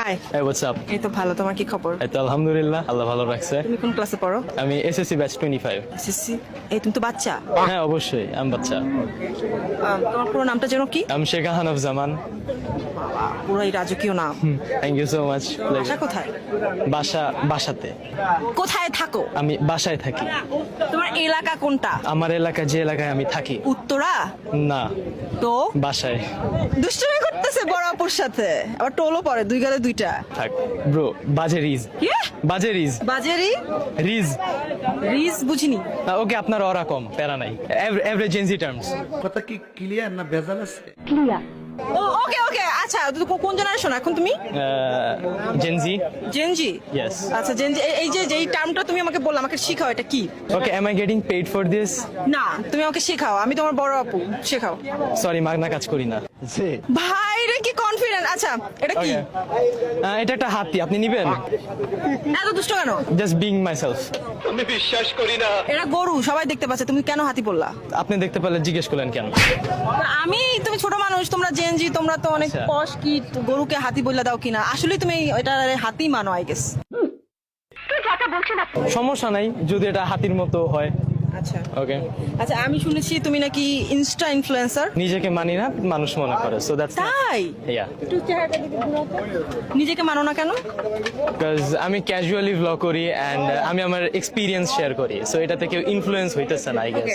High. Hey, what's up? এই তো ভালো, তোমার কি খবর? এই তো আলহামদুলিল্লাহ, আল্লাহ ভালো রাখছে। তুমি কোন ক্লাসে পড়ো? আমি এসএসসি ব্যাচ 25। এসএসসি। এই তুমি তো বাচ্চা। হ্যাঁ অবশ্যই, আমি বাচ্চা। তোমার পুরো নামটা যেন কি? আমি শেখ হানাফ জামান। পুরাই রাজকীয় নাম। Thank you so much. বাসা কোথায়? বাসাতে। কোথায় থাকো? আমি বাসায় থাকি। তোমার এলাকা কোনটা? আমার এলাকা যে এলাকায় আমি থাকি। উত্তরা? না, তো বাসায়। দুষ্টুমি করতেছে বড় আপুর সাথে, আবার টোলও পরে, দুই গালে দুইটা। থাক ব্রো, বাজে রিজ। কি? বাজে রিজ। বাজেরি? রিজ। রিজ বুঝিনি। ওকে, আপনার ওরা কম, প্যারা নাই। Average Gen Z terms. কথা কি ক্লিয়ার না ভেজাল আছে? ও ওকে ওকে, আচ্ছা কোন জেনারেশন এখন তুমি? জেনজি। জেনজি? Yes. আচ্ছা জেনজি, এই যে যেই টার্মটা তুমি আমাকে বললা, আমাকে শেখাও এটা কি? Okay, am I getting paid for this? না, তুমি আমাকে শেখাও, আমি তোমার বড় আপু, শেখাও। সরি, মাগনা কাজ করি না। ভাই রে কি কনফিডেন্ট। আচ্ছা এটা কি? Okay. এটা একটা হাতি, আপনি নিবেন? এত দুষ্ট কেন? Just being myself. এটা গরু, সবাই দেখতে পাচ্ছে, তুমি কেন হাতি বললা? আপনি দেখতে পেলে জিজ্ঞেস করলেন কেন? তুমি ছোট মানুষ, তোমরা জেনজি, তোমরা তো অনেক আচ্ছা। পশ, কি গরুকে হাতি বললা দাও কিনা? আসলে তুমি এটা হাতি মানো আই গেস। সমস্যা নাই যদি এটা হাতির মতো হয়। আচ্ছা ওকে। আচ্ছা, আমি শুনেছি তুমি নাকি ইনস্টা ইনফ্লুয়েন্সার। নিজেকে মানি না, মানুষ মনে করে, সো দ্যাটস তাই? ইয়া। একটু চেহারাটা দিকে ঘুরাও তো। নিজেকে মানো না কেন? বিকজ আমি ক্যাজুয়ালি ভ্লগ করি এন্ড আমি আমার এক্সপিরিয়েন্স শেয়ার করি, সো এটাতে কেউ ইনফ্লুয়েন্স হইতেছে না আই গেস।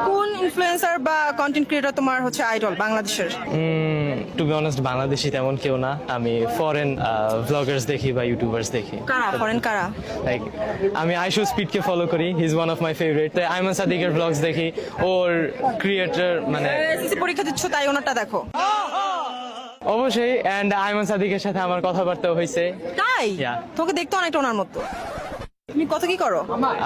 কোন ইনফ্লুয়েন্সার বা কন্টেন্ট ক্রিয়েটর তোমার হচ্ছে আইডল বাংলাদেশের? টু বি অনেস্ট, বাংলাদেশি তেমন কেউ না। আমি ফরেন ভ্লগার্স দেখি বা ইউটিউবার্স দেখি। কারা ফরেন কারা? লাইক আমি আইশু স্পিডকে ফলো করি, he is one of my favourite. তাই আইমান সাদিকের ব্লগস দেখি, ওর ক্রিয়েটর মানে এসএসসি পরীক্ষা দিচ্ছ তাই ওনারটা দেখো? অবশ্যই। এন্ড আইমান সাদিকের সাথে আমার কথাবার্তা হয়েছে। তাই? Yeah. তোমাকে দেখতে অনেকটা ওনার মতো। তুমি কত কি করো?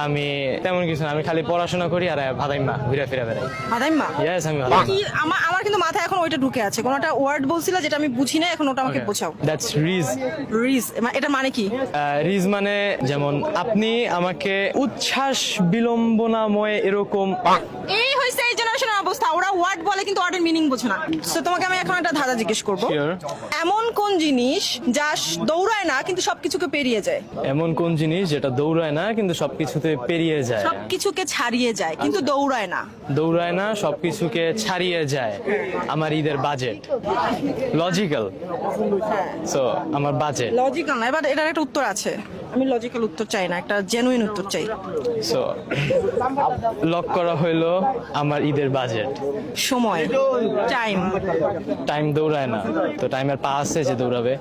আমি তেমন কিছু না, আমি খালি পড়াশোনা করি আর ভাদাইম্মা ঘুরে ফিরে বেড়াই। বাদাইম্মা? ইয়েস, আমি ভালো। কি আমার কিন্তু মাথায় এখন ওইটা ঢুকে আছে, কোন একটা ওয়ার্ড বলছিলা যেটা আমি বুঝি না, এখন ওটা আমাকে বোঝাও। That's ridge. রিজ এটা মানে কি? রিজ মানে যেমন আপনি আমাকে উচ্ছ্বাস বিলম্বনাময় এরকম। এই হইছে এই জেনারেশনের অবস্থা, ওরা ওয়ার্ড বলে কিন্তু ওয়ার্ডের মিনিং বোঝে না। সো তোমাকে আমি এখন একটা ধাঁধা জিজ্ঞেস করব। Sure. এমন কোন জিনিস যা দৌড়ায় না কিন্তু সবকিছুকে পেরিয়ে যায়? এমন কোন জিনিস যেটা দৌড়ায় না কিন্তু সবকিছুতে পেরিয়ে যায়? সবকিছুকে ছাড়িয়ে যায় কিন্তু দৌড়ায় না। দৌড়ায় না, সবকিছুকে ছাড়িয়ে যায়। আমার ঈদের বাজেট। লজিক্যাল। সো আমার বাজেট। লজিক্যাল না, এবার এটার একটা উত্তর আছে। আমি লজিক্যাল উত্তর চাই না, একটা জেনুইন উত্তর চাই। সো লক করা হইলো আমার ঈদের বাজেট। সময়, টাইম। টাইম দৌড়ায় না, তো টাইমের পা আছে যে দৌড়াবে।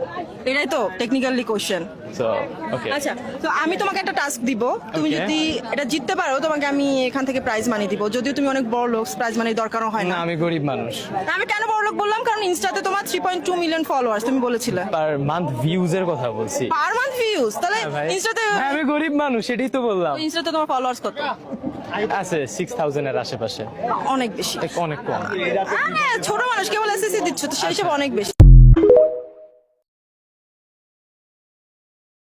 এটাই তো টেকনিক্যালি কোশ্চেন। So okay. আচ্ছা, তো আমি তোমাকে একটা টাস্ক দিব, তুমি Okay. যদি এটা জিততে পারো তোমাকে আমি এখান থেকে প্রাইজ মানি দিব। যদিও তুমি অনেক বড় লোক, প্রাইজ মানি দরকারও হয় না, না। আমি গরিব মানুষ। আমি কেন বড় লোক বললাম? কারণ ইনস্টাতে তোমার 3.2 মিলিয়ন ফলোয়ার্স, তুমি বলেছিলে। পার মান্থ ভিউজ এর কথা বলছি। Per month views? তাহলে হ্যাঁ ভাই। ইনস্টাতে হ্যাঁ, আমি গরিব মানুষ, সেটাই তো বললাম। ইনস্টাতে তোমার ফলোয়ার্স কত? আছে 6000 এর আশেপাশে। অনেক বেশি। অনেক কম। ছোট মানুষ, কেবল এসএসসি দিচ্ছ তো সেই হিসেবে অনেক বেশি।